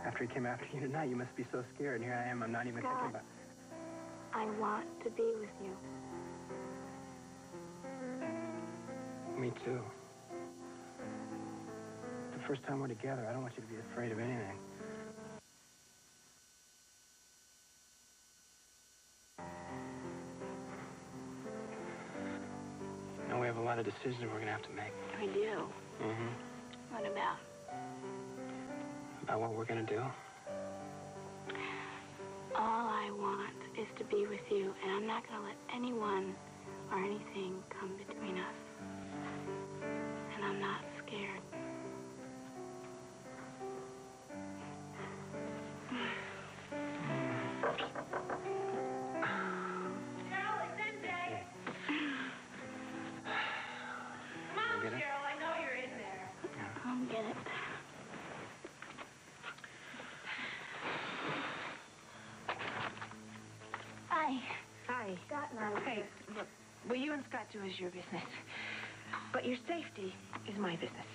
After he came after you tonight, you must be so scared. And here I am. I'm not even thinking about... I want to be with you. Me too. The first time we're together, I don't want you to be afraid of anything. Now we have a lot of decisions we're gonna have to make. We do? Mm-hmm. What about? About what we're gonna do? All I want is to be with you, and I'm not gonna let anyone or anything come between us. And I'm not scared. Cheryl, it's MJ. Come on, Cheryl, I know you're in there. I'll get it. Hi. Hi. Scott and I were Hey, here. look, what you and Scott do is your business. But your safety is my business.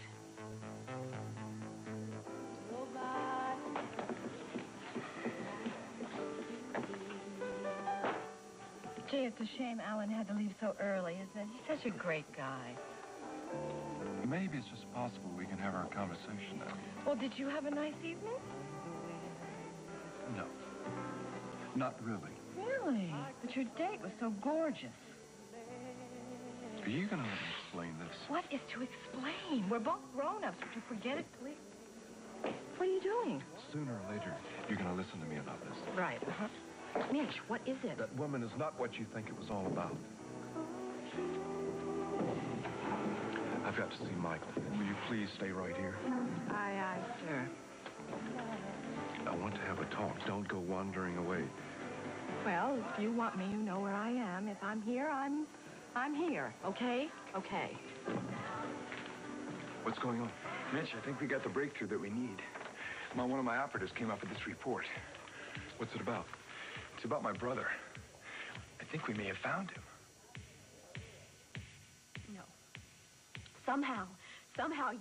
Gee, it's a shame Alan had to leave so early, isn't it? He's such a great guy. Maybe it's just possible we can have our conversation now. Well, did you have a nice evening? No. Not really. Really? But your date was so gorgeous. Are you going to let me explain this? What is to explain? We're both grown-ups. Would you forget it, please? What are you doing? Sooner or later, you're going to listen to me about this. Right. Mitch, what is it? That woman is not what you think it was all about. I've got to see Michael. Will you please stay right here? Aye, sure. I want to have a talk. Don't go wandering away. Well, if you want me, you know where I am. If I'm here, I'm here, okay? Okay. What's going on? Mitch, I think we got the breakthrough that we need. One of my operatives came up with this report. What's it about? It's about my brother. I think we may have found him. No. Somehow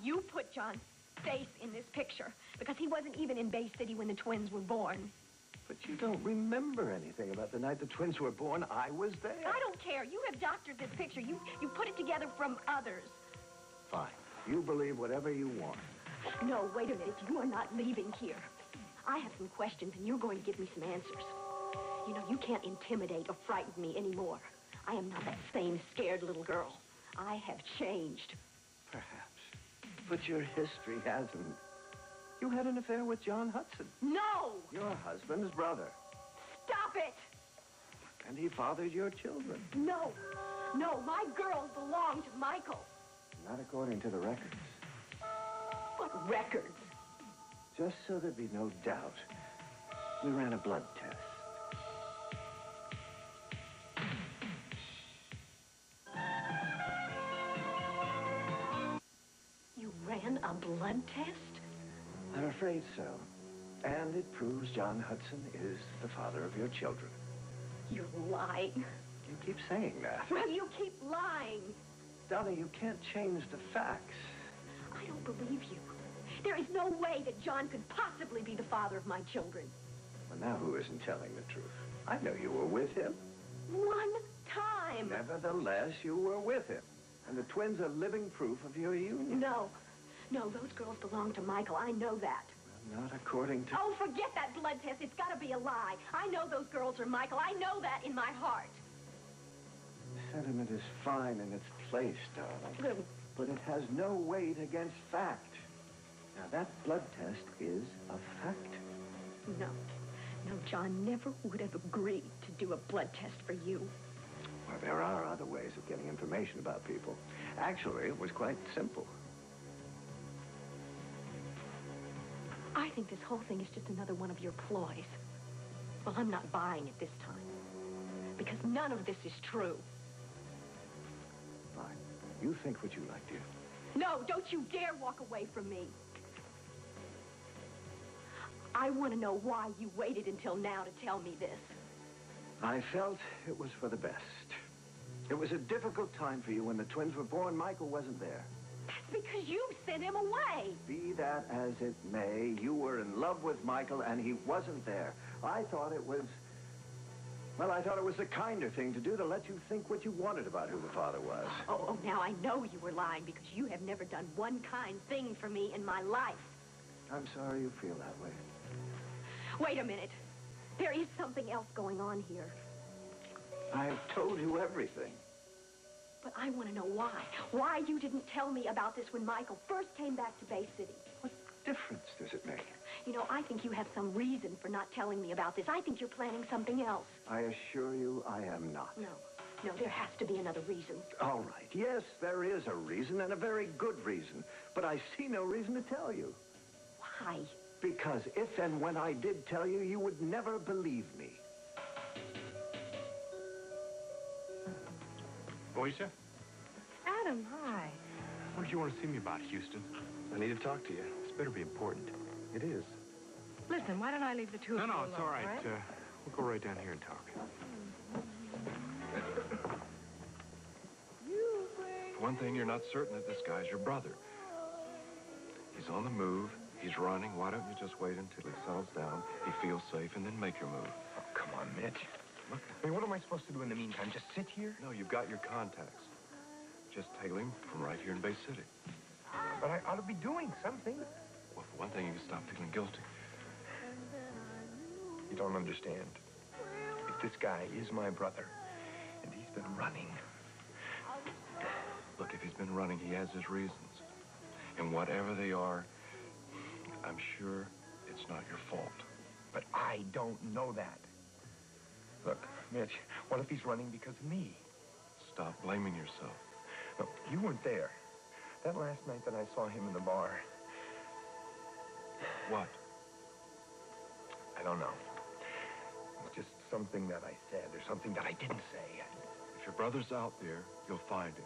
you put John's face in this picture because he wasn't even in Bay City when the twins were born. But you don't remember anything about the night the twins were born. I was there. I don't care. You have doctored this picture. You put it together from others. Fine. You believe whatever you want. No, wait a minute. You are not leaving here. I have some questions, and you're going to give me some answers. You know, you can't intimidate or frighten me anymore. I am not that same scared little girl. I have changed. Perhaps. But your history hasn't. You had an affair with John Hudson. No! Your husband's brother. Stop it! And he fathered your children. No, my girls belong to Michael. Not according to the records. What records? Just so there'd be no doubt, we ran a blood test. You ran a blood test? I'm afraid so. And it proves John Hudson is the father of your children. You're lying. You keep saying that. Well, you keep lying. Donna, you can't change the facts. I don't believe you. There is no way that John could possibly be the father of my children. Well, now who isn't telling the truth? I know you were with him. One time. Nevertheless, you were with him. And the twins are living proof of your union. No, those girls belong to Michael. I know that. Not according to... Oh, forget that blood test. It's got to be a lie. I know those girls are Michael. I know that in my heart. Sentiment is fine in its place, darling. But it has no weight against fact. Now, that blood test is a fact. No, John never would have agreed to do a blood test for you. Well, there are other ways of getting information about people. Actually, it was quite simple. I think this whole thing is just another one of your ploys. Well, I'm not buying it this time. Because none of this is true. Fine. You think what you like, dear. No, don't you dare walk away from me. I want to know why you waited until now to tell me this. I felt it was for the best. It was a difficult time for you when the twins were born. Michael wasn't there. because you sent him away. Be that as it may, you were in love with Michael and he wasn't there. I thought it was the kinder thing to do to let you think what you wanted about who the father was. Oh, now I know you were lying because you have never done one kind thing for me in my life. I'm sorry you feel that way. Wait a minute. There is something else going on here. I've told you everything. But I want to know why. Why you didn't tell me about this when Michael first came back to Bay City. What difference does it make? You know, I think you have some reason for not telling me about this. I think you're planning something else. I assure you I am not. No, there has to be another reason. All right. Yes, there is a reason, and a very good reason. But I see no reason to tell you. Why? Because if and when I did tell you, you would never believe me. Alicia? Adam, hi. What did you want to see me about, Houston? I need to talk to you. This better be important. It is. Listen, why don't I leave the two of you No, alone, it's all right. right? We'll go right down here and talk. For one thing, you're not certain that this guy's your brother. He's on the move. He's running. Why don't you just wait until he settles down, he feels safe, and then make your move? Oh, come on, Mitch. Look, I mean, what am I supposed to do in the meantime? Just sit here? No, you've got your contacts. Just tail him from right here in Bay City. But I ought to be doing something. Well, for one thing, you can stop feeling guilty. You don't understand. If this guy is my brother, and he's been running... Look, if he's been running, he has his reasons. And whatever they are, I'm sure it's not your fault. But I don't know that. Look, Mitch, what if he's running because of me? Stop blaming yourself. Look, you weren't there. That last night that I saw him in the bar... What? I don't know. It's just something that I said or something that I didn't say. If your brother's out there, you'll find him.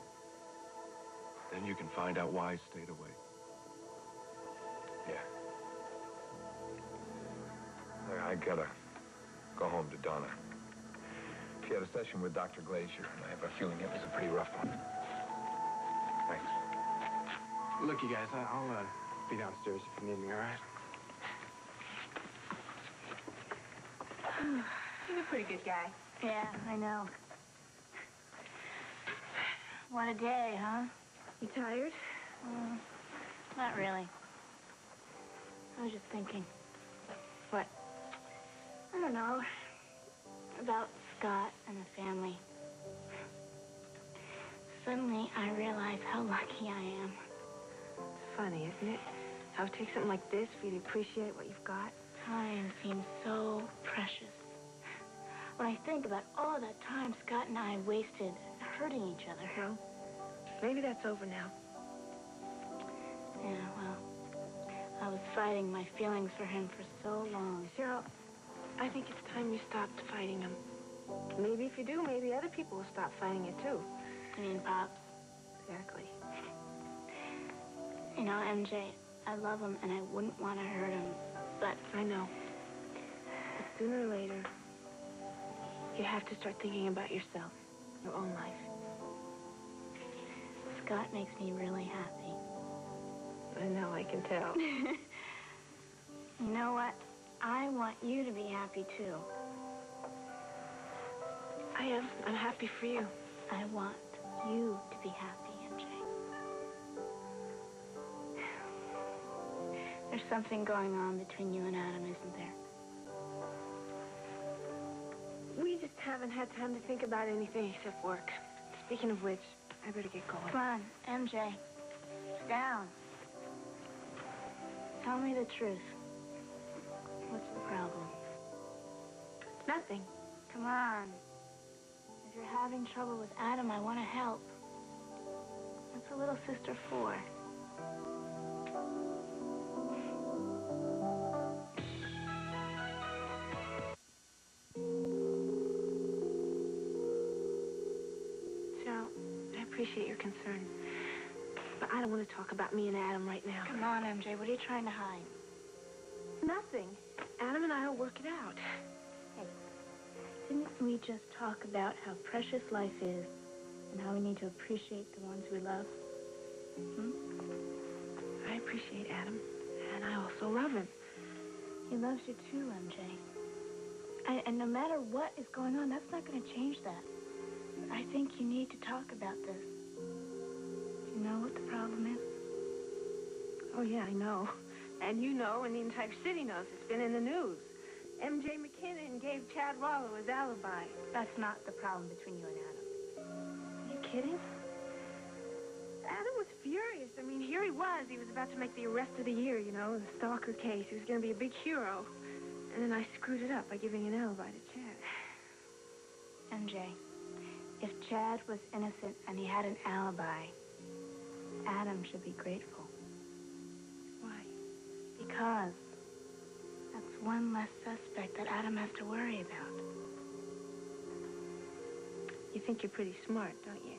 Then you can find out why he stayed away. Yeah. I gotta go home to Donna. She had a session with Dr. Glazier, and I have a feeling it was a pretty rough one. Thanks. Look, you guys, I'll be downstairs if you need me, all right? He's a pretty good guy. Yeah, I know. What a day, huh? You tired? Not really. I was just thinking. What? I don't know. About Scott and the family. Suddenly, I realize how lucky I am. It's funny, isn't it? How it takes something like this for you to appreciate what you've got. Time seems so precious. When I think about all that time Scott and I wasted hurting each other. Well, maybe that's over now. Yeah, well, I was fighting my feelings for him for so long. Cheryl, I think it's time you stopped fighting him. Maybe if you do, maybe other people will stop fighting it too. You mean Pops? Exactly. You know, MJ, I love him and I wouldn't want to hurt him, but... I know. But sooner or later, you have to start thinking about yourself, your own life. Scott makes me really happy. I know, I can tell. You know what? I want you to be happy, too. I am. I'm happy for you. I want you to be happy, MJ. There's something going on between you and Adam, isn't there? We just haven't had time to think about anything except work. Speaking of which, I better get going. Come on, MJ. Down. Tell me the truth. What's the problem? Nothing. Come on. If you're having trouble with Adam, I want to help. What's a little sister for? Cheryl, I appreciate your concern. But I don't want to talk about me and Adam right now. Come on, MJ. What are you trying to hide? Nothing. Adam and I will work it out. Didn't we just talk about how precious life is and how we need to appreciate the ones we love? Hmm? I appreciate Adam, and I also love him. He loves you too, MJ. And no matter what is going on, that's not going to change that. I think you need to talk about this. Do you know what the problem is? Oh, yeah, I know. And you know, and the entire city knows. It's been in the news. M.J. McKinnon gave Chad Rollo his alibi. That's not the problem between you and Adam. Are you kidding? Adam was furious. I mean, here he was. He was about to make the arrest of the year, you know, the stalker case. He was going to be a big hero. And then I screwed it up by giving an alibi to Chad. MJ, if Chad was innocent and he had an alibi, Adam should be grateful. Why? Because that's one less suspect that Adam has to worry about. You think you're pretty smart, don't you?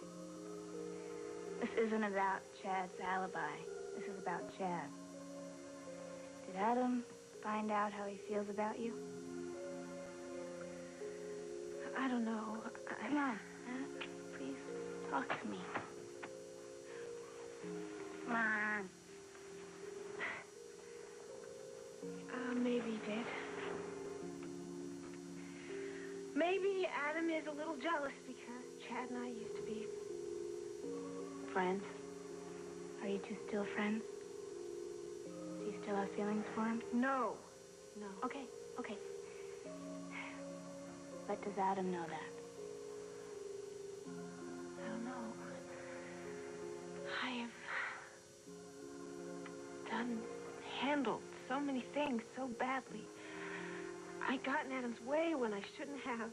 This isn't about Chad's alibi. This is about Chad. Did Adam find out how he feels about you? I don't know. Come on, huh? Please, talk to me. Come on. Maybe he did. Maybe Adam is a little jealous because Chad and I used to be Friends? Are you two still friends? Do you still have feelings for him? No. No. Okay. But does Adam know that? I don't know. I have handled so many things so badly. I got in Adam's way when I shouldn't have.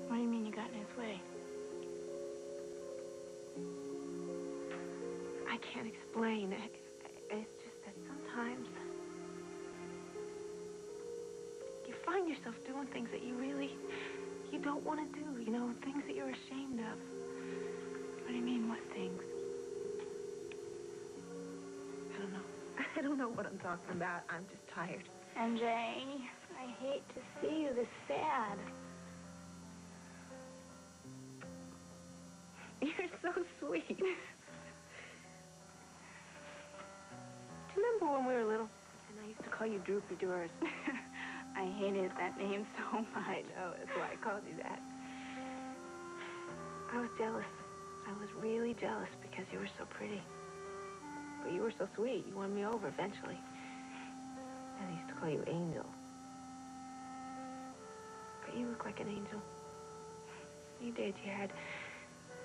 What do you mean you got in his way? I can't explain. It's just that sometimes you find yourself doing things that you don't want to do, you know, things that you're ashamed of. What do you mean, what things? I don't know. I don't know what I'm talking about. I'm just tired. MJ, I hate to see you this sad. You're so sweet. Do you remember when we were little? And I used to call you Droopy Doors. I hated that name so much. I know, that's why I called you that. I was jealous. I was really jealous because you were so pretty. But you were so sweet. You won me over eventually. And I used to call you Angel. But you look like an angel. You did. You had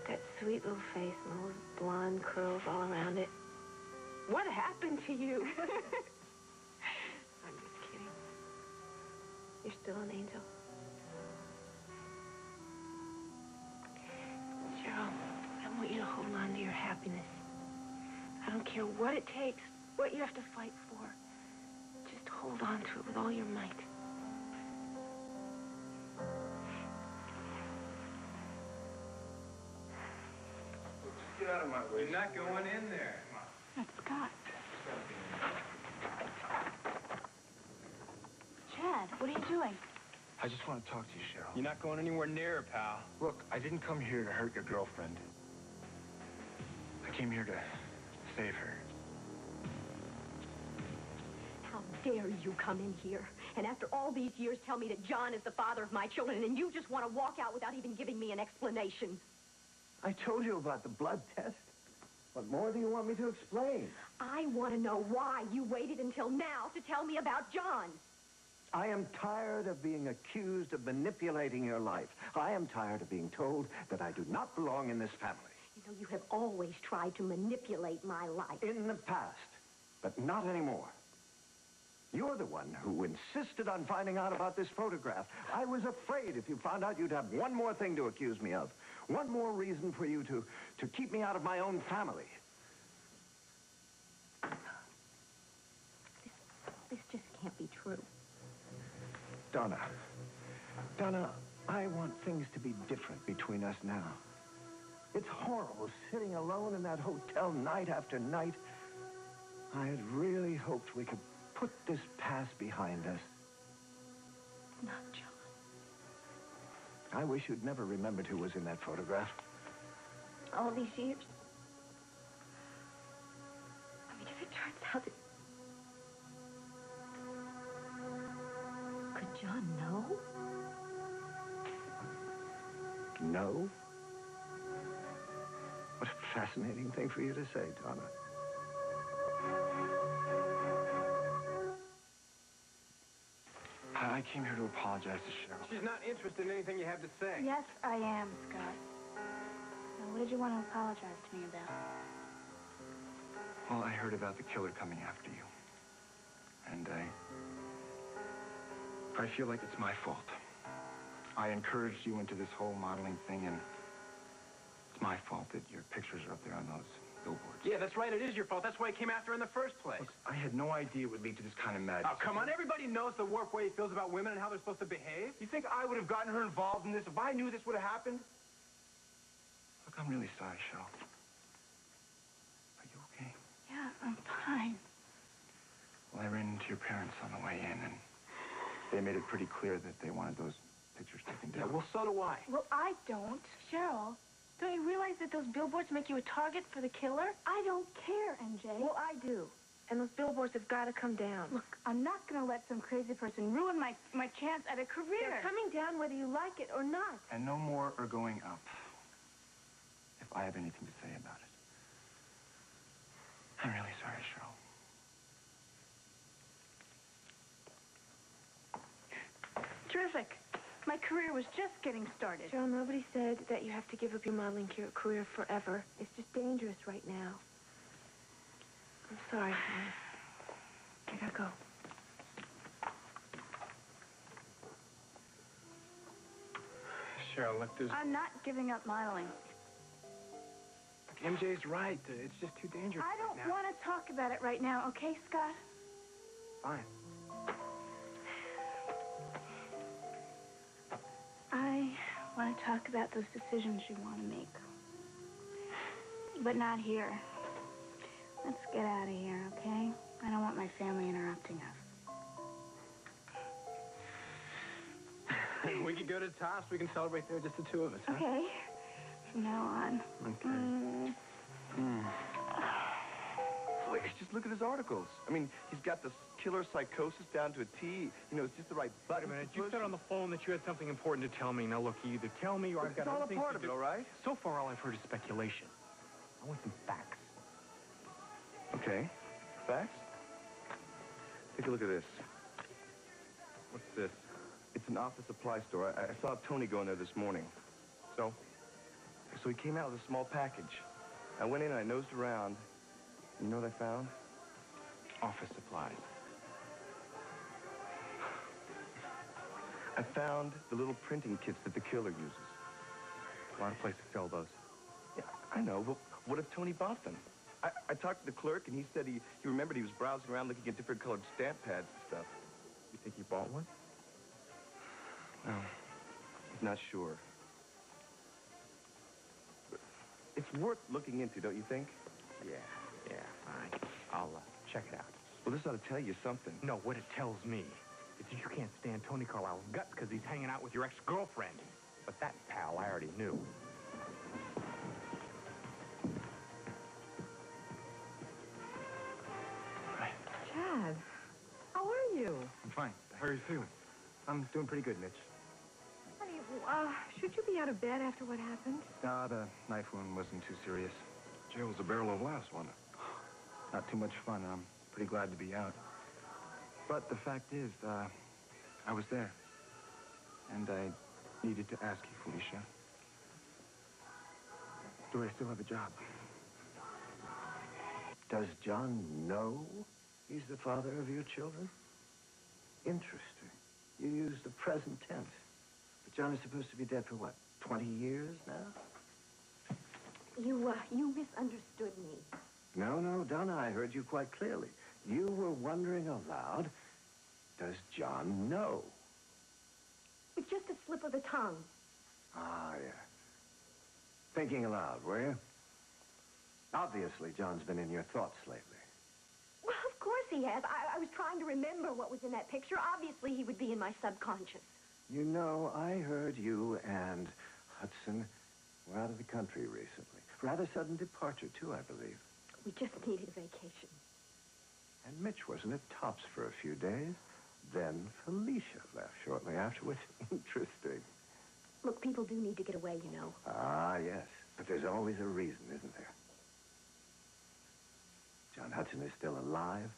that sweet little face and those blonde curls all around it. What happened to you? I'm just kidding. You're still an angel. Cheryl, I want you to hold on to your happiness. I don't care what it takes, what you have to fight for. Just hold on to it with all your might. Get out of my way. You're not going in there. That's Scott. Chad, what are you doing? I just want to talk to you, Cheryl. You're not going anywhere near her, pal. Look, I didn't come here to hurt your girlfriend. I came here to save her. How dare you come in here and after all these years tell me that John is the father of my children and you just want to walk out without even giving me an explanation? I told you about the blood test. What more do you want me to explain? I want to know why you waited until now to tell me about John. I am tired of being accused of manipulating your life. I am tired of being told that I do not belong in this family. You know, you have always tried to manipulate my life. In the past, but not anymore. You're the one who insisted on finding out about this photograph. I was afraid if you found out you'd have one more thing to accuse me of. One more reason for you to keep me out of my own family. This just can't be true. Donna, I want things to be different between us now. It's horrible sitting alone in that hotel night after night. I had really hoped we could put this past behind us. Not John. I wish you'd never remembered who was in that photograph. All these years. I mean, if it turns How did... Could John know? No? What a fascinating thing for you to say, Donna. I came here to apologize to Cheryl. She's not interested in anything you have to say. Yes, I am, Scott. Now, what did you want to apologize to me about? Well, I heard about the killer coming after you. And I feel like it's my fault. I encouraged you into this whole modeling thing, and it's my fault that your pictures are up there on those billboards. Yeah, that's right. It is your fault. That's why I came after her in the first place. Look, I had no idea it would lead to this kind of madness. Oh, come on. Everybody knows the warped way he feels about women and how they're supposed to behave. You think I would have gotten her involved in this if I knew this would have happened? Look, I'm really sorry, Cheryl. Are you okay? Yeah, I'm fine. Well, I ran into your parents on the way in, and they made it pretty clear that they wanted those pictures taken down. Yeah, well, so do I. Well, I don't. Cheryl, don't you realize that those billboards make you a target for the killer? I don't care, MJ. Well, I do. And those billboards have got to come down. Look, I'm not going to let some crazy person ruin my chance at a career. They're coming down whether you like it or not. And no more are going up. If I have anything to say about it. I'm really sorry, Cheryl. Terrific. My career was just getting started. Cheryl, nobody said that you have to give up your modeling career forever. It's just dangerous right now. I'm sorry, honey. I gotta go. Cheryl, look, there's... I'm not giving up modeling. Look, MJ's right. It's just too dangerous I don't right now. want to talk about it right now, okay, Scott? Fine. I want to talk about those decisions you want to make. But not here. Let's get out of here, okay? I don't want my family interrupting us. We could go to Tops. We can celebrate there, just the two of us, huh? Okay. From now on. Okay. Look, just look at his articles. I mean, he's got this killer psychosis down to a T. You know, it's just the right button. Wait a minute. You said on the phone that you had something important to tell me. Now, look, you either tell me or I've got other things to do. It's all a part of it, all right? So far, all I've heard is speculation. I want some facts. Okay. Facts? Take a look at this. What's this? It's an office supply store. I saw Tony go in there this morning. So he came out with a small package. I went in and I nosed around. You know what I found? Office supplies. I found the little printing kits that the killer uses. A lot of places sell those. Yeah, I know, but what if Tony bought them? I talked to the clerk, and he said he remembered he was browsing around looking at different colored stamp pads and stuff. You think he bought one? No, he's not sure. But it's worth looking into, don't you think? Yeah, fine. I'll check it out. Well, this ought to tell you something. No, what it tells me is that you can't stand Tony Carlisle's guts because he's hanging out with your ex-girlfriend. But that, pal, I already knew. Chad, how are you? I'm fine. How are you feeling? I'm doing pretty good, Mitch. Honey, should you be out of bed after what happened? No, the knife wound wasn't too serious. Jail was a barrel of laughs, wasn't it? Not too much fun, and I'm pretty glad to be out. But the fact is, I was there. And I needed to ask you, Felicia. Do I still have a job? Does John know he's the father of your children? Interesting. You use the present tense. But John is supposed to be dead for what, 20 years now? You misunderstood me. No, Donna, I heard you quite clearly. You were wondering aloud, does John know? It's just a slip of the tongue. Ah, yeah. Thinking aloud, were you? Obviously, John's been in your thoughts lately. Well, of course he has. I was trying to remember what was in that picture. Obviously, he would be in my subconscious. You know, I heard you and Hudson were out of the country recently. Rather sudden departure, too, I believe. We just needed a vacation. And Mitch wasn't at Tops for a few days. Then Felicia left shortly afterwards. Interesting. Look, people do need to get away, you know. Ah, yes. But there's always a reason, isn't there? John Hudson is still alive.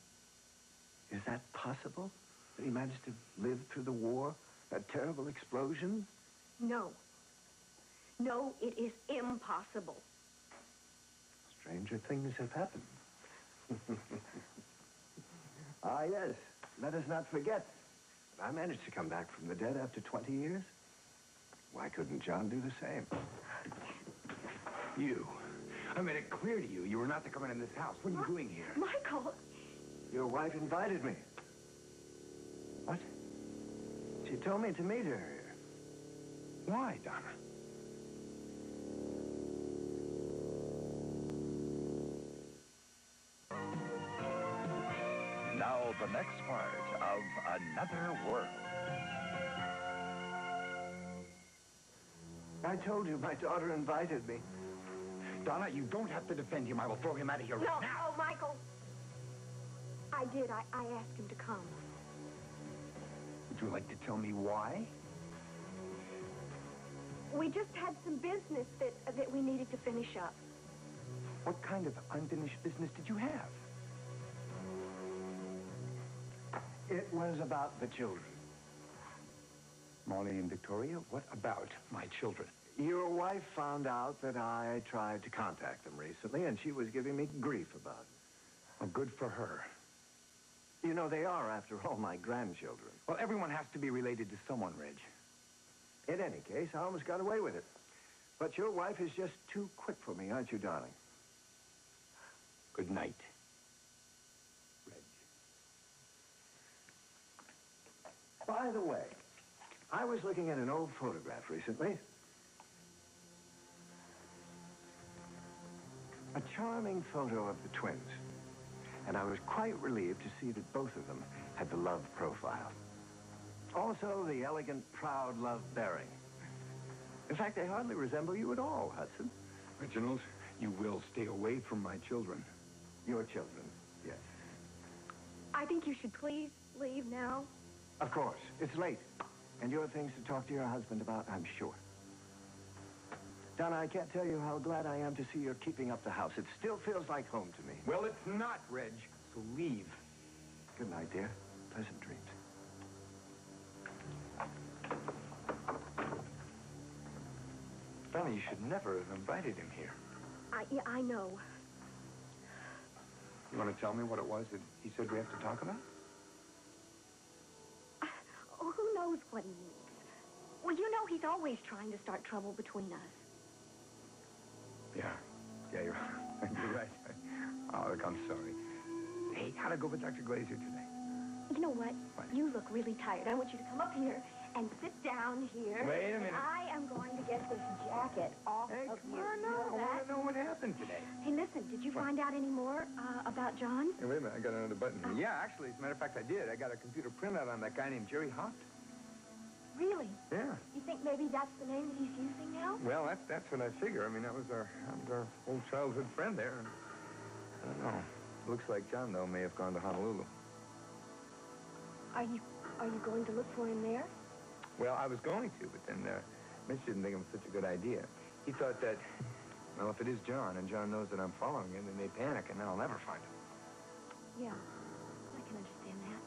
Is that possible? That he managed to live through the war? That terrible explosion? No. No, it is impossible. Stranger things have happened. Ah, yes. Let us not forget. I managed to come back from the dead after 20 years. Why couldn't John do the same? You. I made it clear to you were not to come in this house. What are you doing here? Michael! Your wife invited me. What? She told me to meet her here. Why, Donna? Now the next part of Another World. I told you my daughter invited me. Donna, you don't have to defend him. I will throw him out of here right now. No, Michael. I did. I asked him to come. Would you like to tell me why? We just had some business that we needed to finish up. What kind of unfinished business did you have? It was about the children. Molly and Victoria, what about my children? Your wife found out that I tried to contact them recently, and she was giving me grief about it. Well, good for her. You know, they are, after all, my grandchildren. Well, everyone has to be related to someone, Reg. In any case, I almost got away with it. But your wife is just too quick for me, aren't you, darling? Good night, Reg. By the way, I was looking at an old photograph recently. A charming photo of the twins. And I was quite relieved to see that both of them had the love profile. Also, the elegant, proud love bearing. In fact, they hardly resemble you at all, Hudson. Reginald, you will stay away from my children. Your children, yes. I think you should please leave now. Of course. It's late. And you have things to talk to your husband about, I'm sure. Donna, I can't tell you how glad I am to see you're keeping up the house. It still feels like home to me. Well, it's not, Reg. So leave. Good night, dear. Pleasant dreams. Donna, you should never have invited him here. Yeah, I know. You want to tell me what it was that he said we have to talk about? Oh, who knows what he means? Well, you know he's always trying to start trouble between us. Yeah, you're right. Oh, look, I'm sorry. Hey, how'd it go with Dr. Glazer today? You know what? What? You look really tired. I want you to come up here and sit down here. Wait a minute. And I am going to get this jacket off Hey, of come you. on You know now. I that? want to know what happened today. Hey, listen, did you find out any more about John? Hey, wait a minute. I got another button here. Yeah, actually, as a matter of fact, I did. I got a computer printout on that guy named Jerry Hoft. Really? Yeah. You think maybe that's the name that he's using now? Well, that's what I figure. I mean, that was our old childhood friend there. And I don't know. Looks like John, though, may have gone to Honolulu. Are you going to look for him there? Well, I was going to, but then Mitch didn't think it was such a good idea. He thought that, well, if it is John, and John knows that I'm following him, they may panic, and then I'll never find him. Yeah, I can understand that.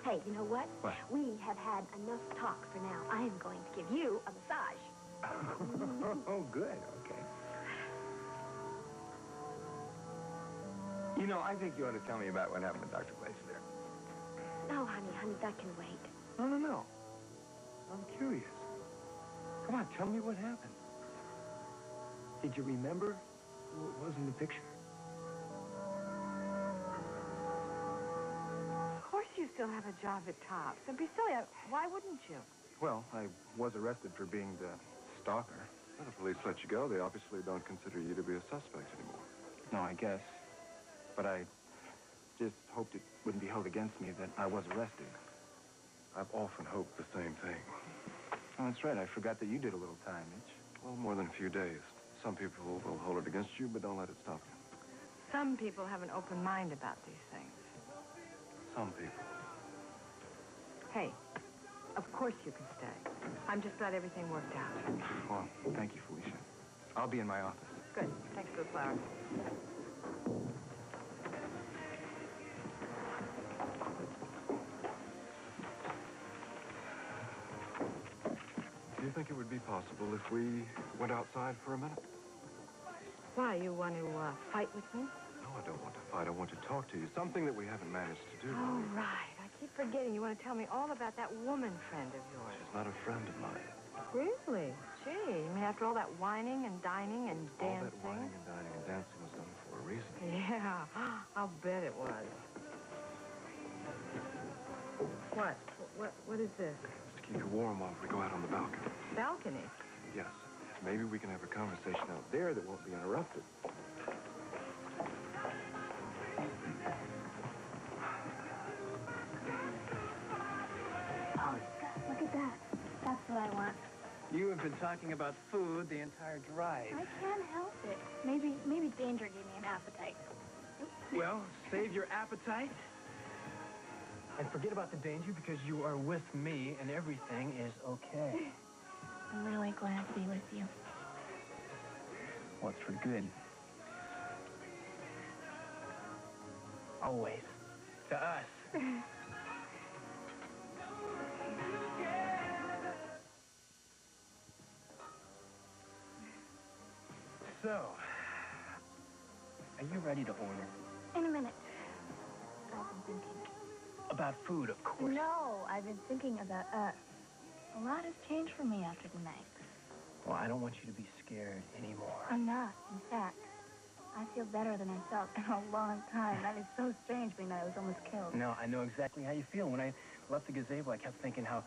Hey, you know what? What? We have had enough talk for now. I am going to give you a massage. Oh, good. Okay. You know, I think you ought to tell me about what happened with Dr. Glazer there. No, honey, that can wait. No. I'm curious. Come on, tell me what happened. Did you remember who it was in the picture? Of course you still have a job at Tops. Don't be silly. Why wouldn't you? Well, I was arrested for being the stalker. Well, the police let you go. They obviously don't consider you to be a suspect anymore. No, I guess. But I just hoped it wouldn't be held against me that I was arrested. I've often hoped the same thing. Oh, that's right. I forgot that you did a little time, Mitch. Well, more than a few days. Some people will hold it against you, but don't let it stop you. Some people have an open mind about these things. some people. Hey, of course you can stay. I'm just glad everything worked out. Well, thank you, Felicia. I'll be in my office. Good. Thanks for the flowers. Do you think it would be possible if we went outside for a minute? Why, you want to fight with me? No, I don't want to fight. I want to talk to you. Something that we haven't managed to do. Oh, right. I keep forgetting. You want to tell me all about that woman friend of yours. She's not a friend of mine. Really? Gee, I mean, after all that whining and dining and dancing. All that whining and dining and dancing was done for a reason. Yeah, I'll bet it was. What? What is this? To keep you warm while we go out on the balcony. Balcony? Yes. Maybe we can have a conversation out there that won't be interrupted. Oh, look at that. That's what I want. You have been talking about food the entire drive. I can't help it. Maybe danger gave me an appetite. Well, save your appetite. And forget about the danger because you are with me and everything is okay. I'm really glad to be with you. Well, it's for good. Always. To us. So, are you ready to order? In a minute. I've been thinking. About food, of course. No, I've been thinking about us. A lot has changed for me after tonight. Well, I don't want you to be scared anymore. I'm not. In fact, I feel better than I felt in a long time. That is so strange being that I was almost killed. No, I know exactly how you feel. When I left the gazebo, I kept thinking how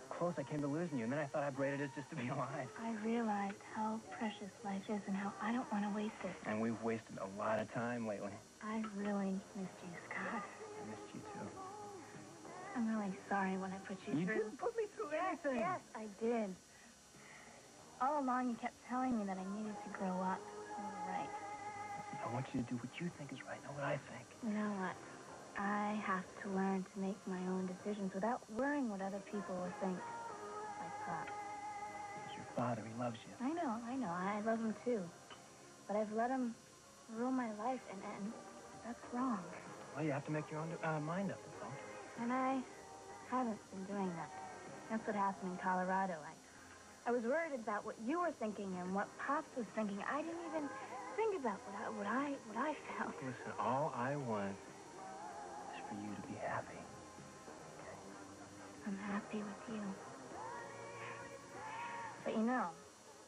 close I came to losing you, and then I thought how great it is just to be alive. I realized how precious life is and how I don't want to waste it. And we've wasted a lot of time lately. I really missed you, Scott. I missed you, too. I'm really sorry when I put you You through. didn't put me through anything. Yes, I did. All along, you kept telling me that I needed to grow up. You were right. I want you to do what you think is right, not what I think. You know what? I have to learn to make my own decisions without worrying what other people will think. Like Pop. It's your father. He loves you. I know. I love him too. But I've let him rule my life, and that's wrong. Well, you have to make your own mind up, that's all. And I haven't been doing that. That's what happened in Colorado. I was worried about what you were thinking and what Pops was thinking. I didn't even think about what I felt. Listen, all I want is for you to be happy. I'm happy with you. But you know,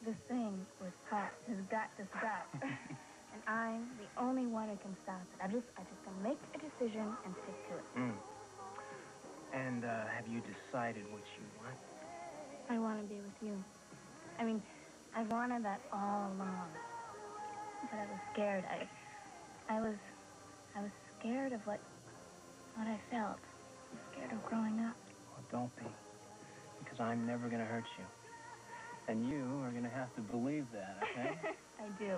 this thing with Pop has got to stop. And I'm the only one who can stop it. I just gonna make a decision and stick to it. Mm. And have you decided what you want? I want to be with you. I mean, I wanted that all along. But I was scared. I was scared of what I felt. I was scared of growing up. Well, don't be. Because I'm never going to hurt you. And you are going to have to believe that, okay? I do.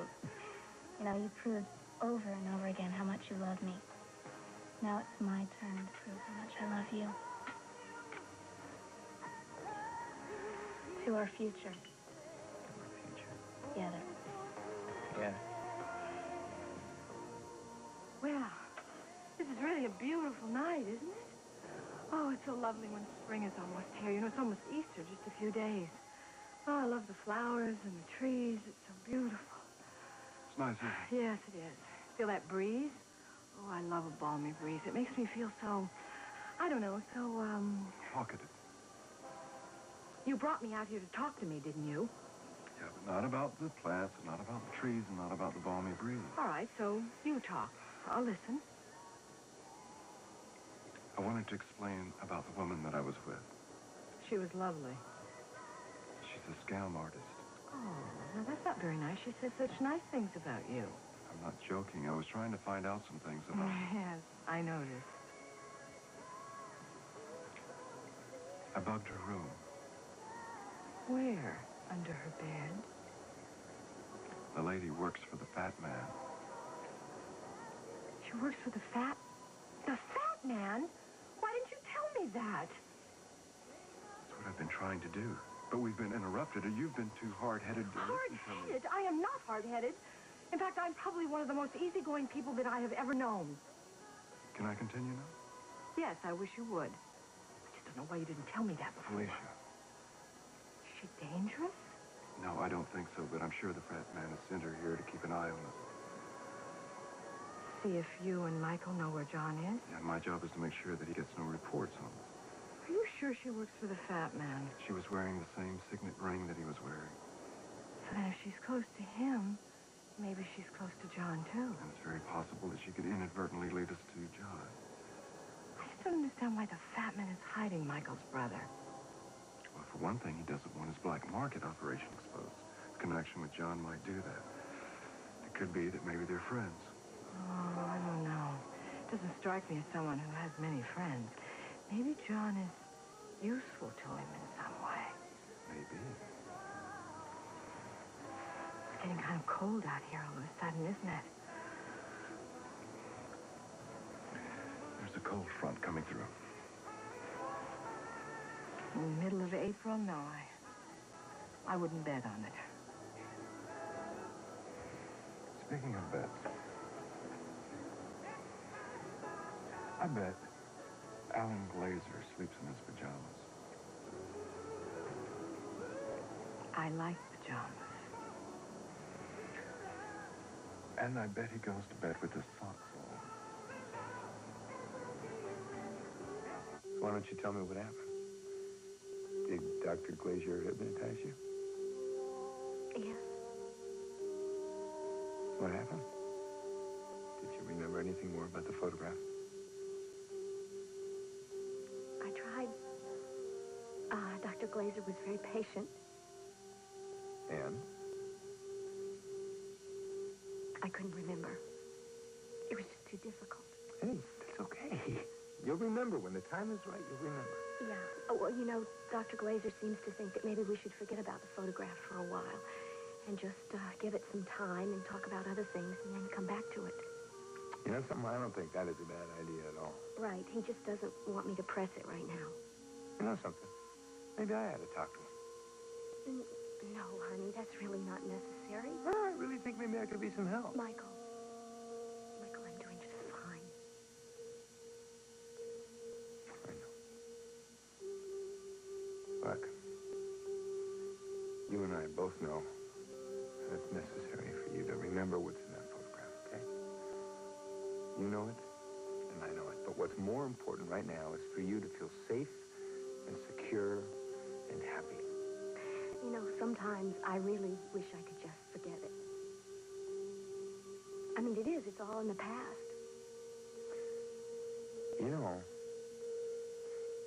You know, you proved over and over again how much you love me. Now it's my turn to prove how much I love you. To our future. Our future. Together. Yeah. Well, this is really a beautiful night, isn't it? Oh, it's so lovely when spring is almost here. You know, it's almost Easter, just a few days. Oh, I love the flowers and the trees. It's so beautiful. It's nice, isn't it? Yes, it is. Feel that breeze? Oh, I love a balmy breeze. It makes me feel so, I don't know, so, Talkative. You brought me out here to talk to me, didn't you? Yeah, but not about the plants, and not about the trees, and not about the balmy breeze. All right, so you talk. I'll listen. I wanted to explain about the woman that I was with. She was lovely. She's a scam artist. Oh, now that's not very nice. She said such nice things about you. I'm not joking. I was trying to find out some things about her. Yes, I noticed. I bugged her room. Where? Under her bed? The lady works for the fat man. She works for the fat man? that? That's what I've been trying to do. But we've been interrupted, or you've been too hard-headed to listen to me. Hard-headed? I am not hard-headed. In fact, I'm probably one of the most easygoing people that I have ever known. Can I continue now? Yes, I wish you would. I just don't know why you didn't tell me that before. Alicia. Is she dangerous? No, I don't think so, but I'm sure the fat man has sent her here to keep an eye on us. See if you and Michael know where John is? Yeah, my job is to make sure that he gets no reports on us. Are you sure she works for the fat man? She was wearing the same signet ring that he was wearing. So then if she's close to him, maybe she's close to John, too. And it's very possible that she could inadvertently lead us to John. I just don't understand why the fat man is hiding Michael's brother. Well, for one thing, he doesn't want his black market operation exposed. His connection with John might do that. It could be that maybe they're friends. Oh, I don't know. Doesn't strike me as someone who has many friends. Maybe John is useful to him in some way. Maybe. It's getting kind of cold out here all of a sudden, isn't it? There's a cold front coming through. In the middle of April? No, I wouldn't bet on it. Speaking of bets, I bet Alan Glazer sleeps in his pajamas. I like pajamas. And I bet he goes to bed with his socks on. So why don't you tell me what happened? Did Dr. Glazier hypnotize you? Yes. What happened? Did you remember anything more about the photograph? I tried. Dr. Glazer was very patient. And? I couldn't remember. It was just too difficult. Hey, that's okay. You'll remember. When the time is right, you'll remember. Yeah. Oh, well, you know, Dr. Glazer seems to think that maybe we should forget about the photograph for a while and just give it some time and talk about other things and then come back to it. You know something? I don't think that is a bad idea at all. Right. He just doesn't want me to press it right now. You know something? Maybe I ought to talk to him. No, honey, that's really not necessary. Well, I really think maybe I could be some help. Michael, I'm doing just fine. I know. Look, you and I both know that it's necessary for you to remember what's in that photograph, okay? You know it, and I know it. But what's more important right now is for you to feel safe and secure and happy. You know, sometimes I really wish I could just forget it. I mean, it's all in the past. You know,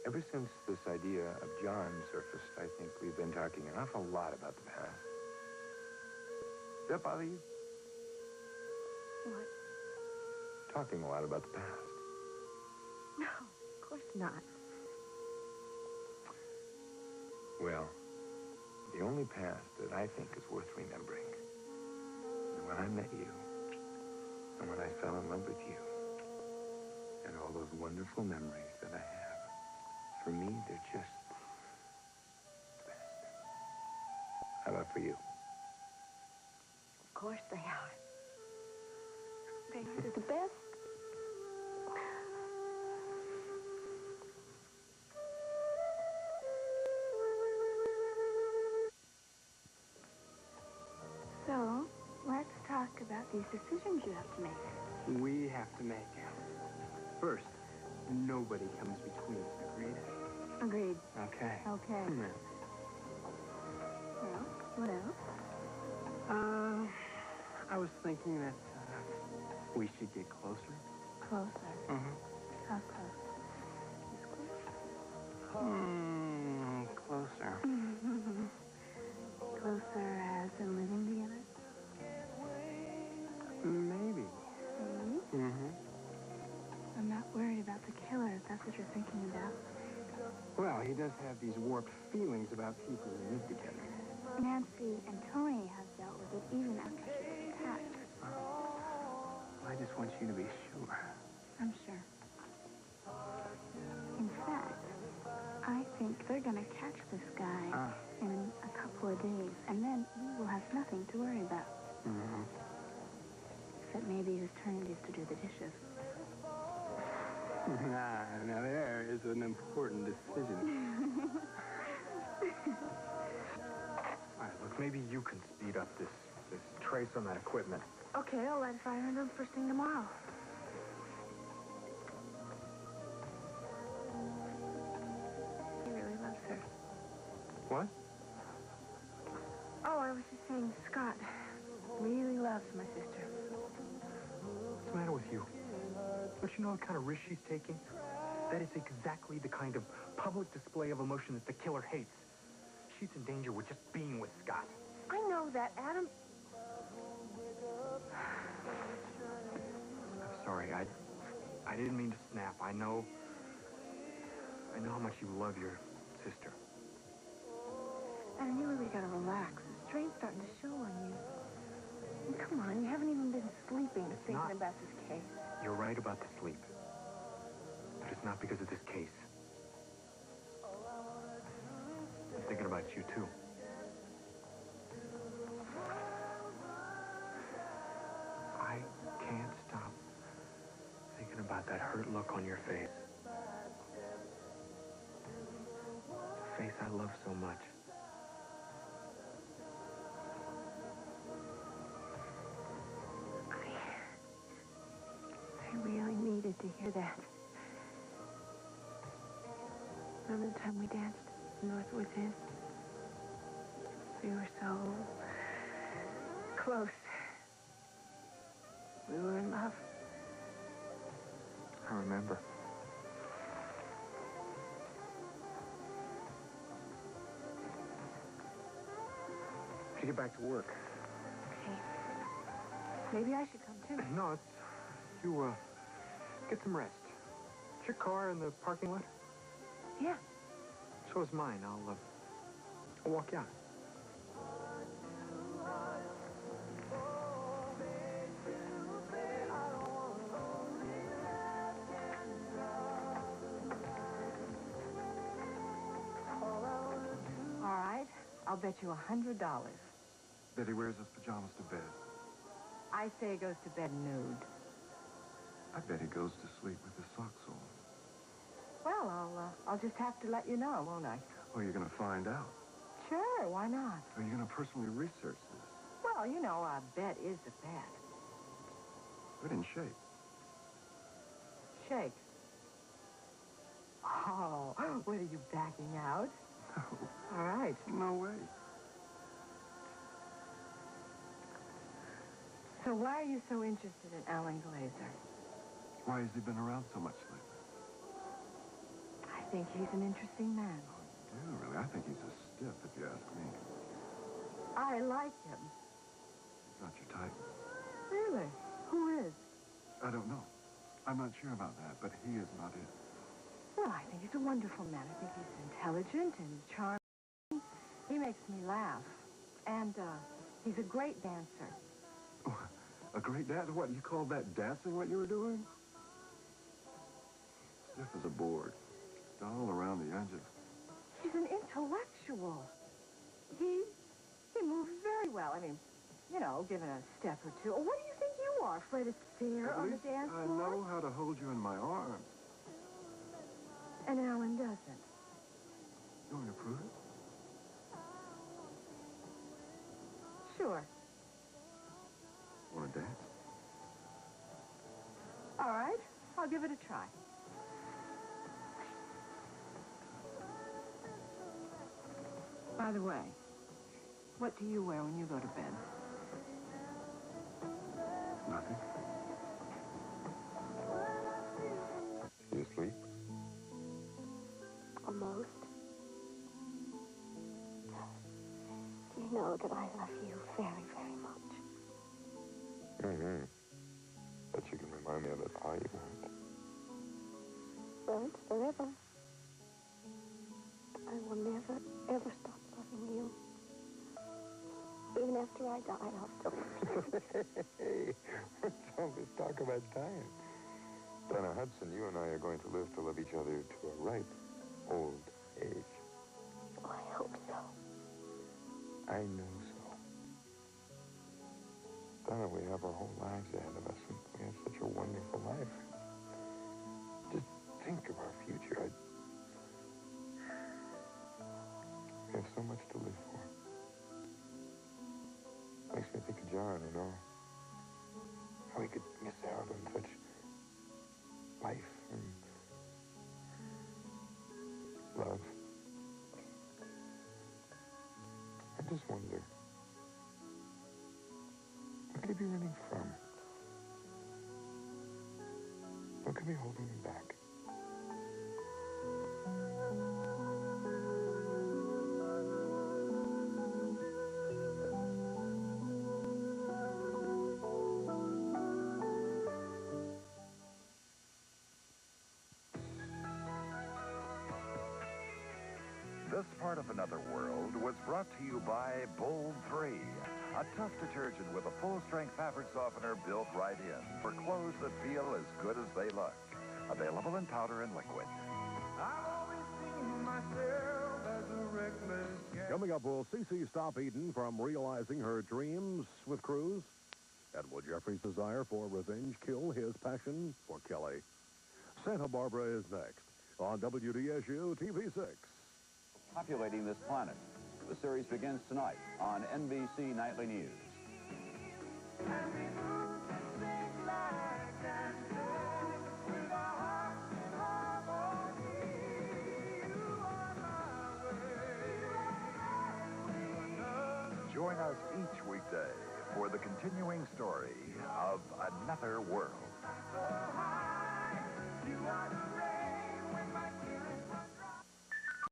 ever since this idea of John surfaced, I think we've been talking an awful lot about the past. Does that bother you? What? Talking a lot about the past. No, of course not. Well, the only past that I think is worth remembering is when I met you and when I fell in love with you and all those wonderful memories that I have. For me, they're just the best. How about for you? Of course they are. They're the best. So, let's talk about these decisions you have to make. We have to make. First, nobody comes between us, agreed? Agreed. Okay. Okay. Well, what else? I was thinking that we should get closer. Closer. Mm-hmm. How close? This close? Closer. Closer as in living together? Maybe. Maybe? Mm-hmm. I'm not worried about the killer, if that's what you're thinking about. Well, he does have these warped feelings about people who live together. Nancy and Tony have dealt with it even after she was attacked. I just want you to be sure. I'm sure. In fact, gonna catch this guy in a couple of days, and then we will have nothing to worry about. Mm-hmm. Except maybe his attorneys to do the dishes. Now there is an important decision. All right, look, maybe you can speed up this trace on that equipment. Okay, I'll light a fire under him first thing tomorrow. He really loves her. What? Oh, I was just saying, Scott really loves my sister. What's the matter with you? Don't you know what kind of risk she's taking? That is exactly the kind of public display of emotion that the killer hates. She's in danger with just being with Scott. I know that, Adam. I'm sorry, I didn't mean to snap. I know how much you love your sister. Adam, you really gotta relax. The strain's starting to show on you. And come on, you haven't even been sleeping thinking about this case. You're right about the sleep. But it's not because of this case. I'm thinking about you, too. I can't stop thinking about that hurt look on your face. The face I love so much. I really needed to hear that. Remember the time we danced in Northwoods Inn? We were so close. We were in love. I remember. I should get back to work. Okay. Maybe I should come too. No, it's... You, get some rest. Is your car in the parking lot? Yeah. So is mine. I'll walk you out. All right. I'll bet you $100. Betty wears his pajamas to bed. I say he goes to bed nude. I bet he goes to sleep with his socks on. Well, I'll just have to let you know, won't I? Oh, you're going to find out. Sure, why not? Are you going to personally research this? Well, you know, a bet is a bet. Good in shape. Shake. Oh, what are you backing out? No. All right. No way. So why are you so interested in Alan Glazer? Why has he been around so much lately? I think he's an interesting man. Oh, you do, really? I think he's a stiff, if you ask me. I like him. He's not your type. Really? Who is? I don't know. I'm not sure about that, but he is not it. Well, I think he's a wonderful man. I think he's intelligent and charming. He makes me laugh. And, he's a great dancer. Oh, a great dancer? What, you call that dancing, what you were doing? Stiff as a board. Dull around the edges. He's an intellectual. He moves very well. I mean, you know, given a step or two. What do you think you are, Fred Astaire on the dance I floor? know how to hold you in my arms. And Alan doesn't. You want me to prove it? Sure. Want to dance? All right. I'll give it a try. By the way, what do you wear when you go to bed? Nothing. You asleep? Almost. You know that I love you very, very much. Mm-hmm. Bet you can remind me of it all you want. Well, it's forever. I will never, ever stop loving you. Even after I die, I'll still love you. Hey, what's all this talk about dying? Donna Hudson, you and I are going to live to love each other to a ripe old age. I hope so. I know so. Donna, we have our whole lives ahead of us, and we have such a wonderful life. Just think of our future. We have so much to live for. Makes me think of John, you know. How he could miss out on such life and love. I just wonder, what could he be running from? What could be holding him back? This part of Another World was brought to you by Bold 3, a tough detergent with a full-strength fabric softener built right in for clothes that feel as good as they look. Available in powder and liquid. Coming up, will Cece stop Eden from realizing her dreams with Cruz? And will Jeffrey's desire for revenge kill his passion for Kelly? Santa Barbara is next on WDSU TV6. Populating this planet. The series begins tonight on NBC Nightly News. Join us each weekday for the continuing story of Another World.